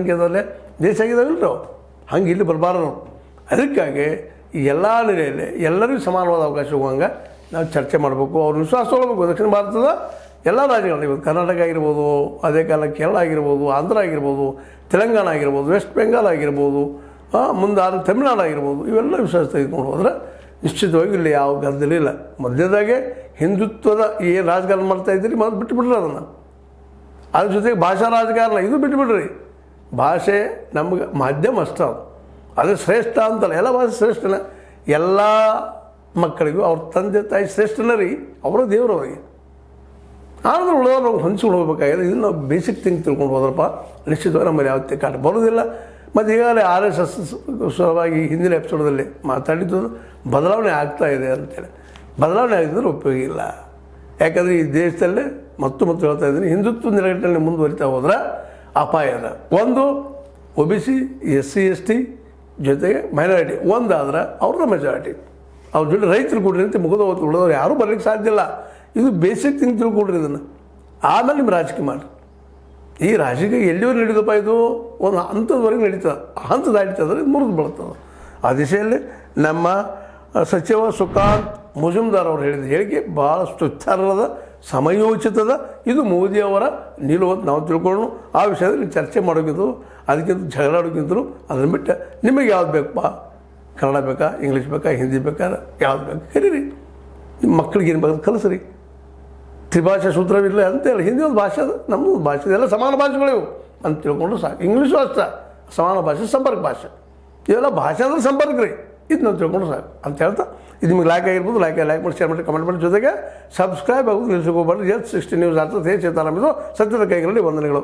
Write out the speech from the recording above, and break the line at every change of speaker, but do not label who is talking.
ಸಂಖ್ಯೆದಲ್ಲೇ ದೇಶ ಆಗಿದಾವಿಲ್ಲ ಹಂಗೆ ಇಲ್ಲಿ ಬರಬಾರ್ದು. ಅದಕ್ಕಾಗಿ ಈ ಎಲ್ಲ ನೆಲೆಯಲ್ಲಿ ಎಲ್ಲರಿಗೂ ಸಮಾನವಾದ ಅವಕಾಶ ಹೋಗಂಗೆ ನಾವು ಚರ್ಚೆ ಮಾಡಬೇಕು. ಅವ್ರ ವಿಶ್ವಾಸ ತೊಗೊಳ್ಬೇಕು. ದಕ್ಷಿಣ ಭಾರತದ ಎಲ್ಲ ರಾಜ್ಯಗಳು ಇವತ್ತು ಕರ್ನಾಟಕ ಆಗಿರ್ಬೋದು, ಅದೇ ಕಾಲ ಕೇರಳ ಆಗಿರ್ಬೋದು, ಆಂಧ್ರ ಆಗಿರ್ಬೋದು, ತೆಲಂಗಾಣ ಆಗಿರ್ಬೋದು, ವೆಸ್ಟ್ ಬೆಂಗಾಲ್ ಆಗಿರ್ಬೋದು, ಮುಂದೆ ತಮಿಳ್ನಾಡು ಆಗಿರ್ಬೋದು, ಇವೆಲ್ಲ ವಿಶ್ವಾಸ ತೆಗೆದುಕೊಂಡು ಹೋದ್ರೆ ನಿಶ್ಚಿತವಾಗಿ ಇಲ್ಲಿ ಯಾವ ಗದ್ದಲಿಲ್ಲ. ಮಧ್ಯದಾಗೆ ಹಿಂದುತ್ವದ ಏನು ರಾಜಕಾರಣ ಮಾಡ್ತಾಯಿದ್ದೀರಿ ಮೊದಲು ಬಿಟ್ಟುಬಿಡ್ರಿ ಅದನ್ನು. ಅದ್ರ ಜೊತೆಗೆ ಭಾಷಾ ರಾಜಕಾರಣ ಇದು ಬಿಟ್ಟುಬಿಡ್ರಿ. ಭಾಷೆ ನಮ್ಗೆ ಮಾಧ್ಯಮ ಅಷ್ಟ ಅದು ಶ್ರೇಷ್ಠ ಅಂತಲ್ಲ. ಎಲ್ಲ ಭಾಷೆ ಶ್ರೇಷ್ಠನ. ಎಲ್ಲ ಮಕ್ಕಳಿಗೂ ಅವ್ರ ತಂದೆ ತಾಯಿ ಶ್ರೇಷ್ಠನ ರೀ, ಅವರ ದೇವರವರಿಗೆ. ಆದ್ರೆ ಉಳಿದವ್ರು ನಾವು ಹೊಂಚ್ಕೊಂಡು ಹೋಗ್ಬೇಕಾಗಿದೆ. ಇದನ್ನು ನಾವು ಬೇಸಿಕ್ ಥಿಂಗ್ ತಿಳ್ಕೊಂಡು ಹೋದ್ರಪ್ಪ ನಿಶ್ಚಿತವಾಗಿ ನಮ್ಮಲ್ಲಿ ಯಾವತ್ತೇ ಕಾಟ ಬರೋದಿಲ್ಲ. ಮತ್ತು ಈಗಾಗಲೇ RSS ಸಲುವಾಗಿ ಹಿಂದಿನ ಎಪಿಸೋಡಲ್ಲಿ ಮಾತಾಡಿದ್ದು ಬದಲಾವಣೆ ಆಗ್ತಾಯಿದೆ ಅಂತೇಳಿ. ಬದಲಾವಣೆ ಆಗಿದ್ರೆ ಉಪಯೋಗ ಇಲ್ಲ. ಯಾಕಂದರೆ ಈ ದೇಶದಲ್ಲೇ ಮತ್ತು ಹೇಳ್ತಾ ಇದ್ದೀನಿ, ಹಿಂದುತ್ವ ನೆಲೆಗಟ್ಟಿನಲ್ಲಿ ಮುಂದುವರಿತಾ ಹೋದ್ರೆ ಅಪಾಯ ಅದ. ಒಂದು OBC SC ST ಜೊತೆಗೆ ಮೈನಾರಿಟಿ ಒಂದಾದ್ರೆ ಅವ್ರನ್ನ ಮೆಜಾರಿಟಿ. ಅವ್ರ ಜೊತೆ ರೈತರು ಕೊಡ್ರಿ ಅಂತ ಮುಗಿದ ಉಳಿದವ್ರು ಯಾರೂ ಬರ್ಲಿಕ್ಕೆ ಸಾಧ್ಯ ಇಲ್ಲ. ಇದು ಬೇಸಿಕ್ ಥಿಂಗ್ ತಿಳ್ಕೊಡ್ರಿ ಇದನ್ನು. ಆಮೇಲೆ ನಿಮ್ಮ ರಾಜಕೀಯ ಮಾಡಿರಿ. ಈ ರಾಜಕೀಯ ಎಲ್ಲಿವರೆಗೆ ನಡೀತಪ್ಪ, ಇದು ಒಂದು ಹಂತದವರೆಗೆ ನಡೀತದೆ. ಹಂತ ದಾಟಿತಂದ್ರೆ ಇದು ಮುರಿದು ಬೀಳ್ತದೆ. ಆ ದಿಶೆಯಲ್ಲಿ ನಮ್ಮ ಸಚಿವ ಸುಕಾಂತ್ ಮುಜುಮ್ದಾರ್ ಅವರು ಹೇಳಿದ ಹೇಳಿಕೆ ಭಾಳಷ್ಟು ವಿಚಾರದ ಸಮಯೋಚಿತದ. ಇದು ಮೋದಿಯವರ ನಿಲುವು ಅಂತ ನಾವು ತಿಳ್ಕೊಂಡು ಆ ವಿಷಯದಲ್ಲಿ ಚರ್ಚೆ ಮಾಡೋಕ್ಕಿಂತಲೂ ಅದಕ್ಕಿಂತ ಜಗಳಾಡೋಕ್ಕಿಂತಲೂ ಅದನ್ನು ಬಿಟ್ಟು ನಿಮಗೆ ಯಾವ್ದು ಬೇಕಪ್ಪ, ಕನ್ನಡ ಬೇಕಾ, ಇಂಗ್ಲೀಷ್ ಬೇಕಾ, ಹಿಂದಿ ಬೇಕಾ, ಯಾವ್ದು ಬೇಕು ಕರೀರಿ. ನಿಮ್ಮ ಮಕ್ಕಳಿಗೆ ಏನು ಬೇಕಾದ್ರೆ ಕಲಿಸ್ರಿ. ತ್ರಿಭಾಷಾ ಸೂತ್ರವಿಲ್ಲ ಅಂತೇಳಿ. ಹಿಂದಿ ಒಂದು ಭಾಷೆ ಅದು, ನಮ್ಮದು ಒಂದು ಭಾಷೆ, ಇದೆಲ್ಲ ಸಮಾನ ಭಾಷೆಗಳಿವು ಅಂತ ತಿಳ್ಕೊಂಡು ಸಾಕು. ಇಂಗ್ಲೀಷು ಅಷ್ಟೇ ಸಮಾನ ಭಾಷೆ, ಸಂಪರ್ಕ ಭಾಷೆ. ಇವೆಲ್ಲ ಭಾಷೆ ಅಂದ್ರೆ ಸಂಪರ್ಕ ರೀ. ಇದು ನಾವು ತಿಳ್ಕೊಂಡು ಸಾಕು ಅಂತ ಹೇಳ್ತಾ, ಇದು ನಿಮಗೆ ಲೈಕ್ ಆಗಿರ್ಬೋದು. ಲೈಕ್ ಮಾಡಿ, ಶೇರ್ ಮಾಡಿ, ಕಮೆಂಟ್ ಮಾಡಿ. ಜೊತೆಗೆ ಸಬ್ಸ್ಕ್ರೈಬ್ ಆಗೋದು ನಿಲ್ಲಿಸ್ಕೋಬಾರ್ದು. H60 ನ್ಯೂಸ್ ಆಗ್ತದೆ. ಚೇತಾರಾಮ್ ಇದು ಸತ್ಯದ ಕೈಗಳಲ್ಲಿ ವಂದನೆಗಳು.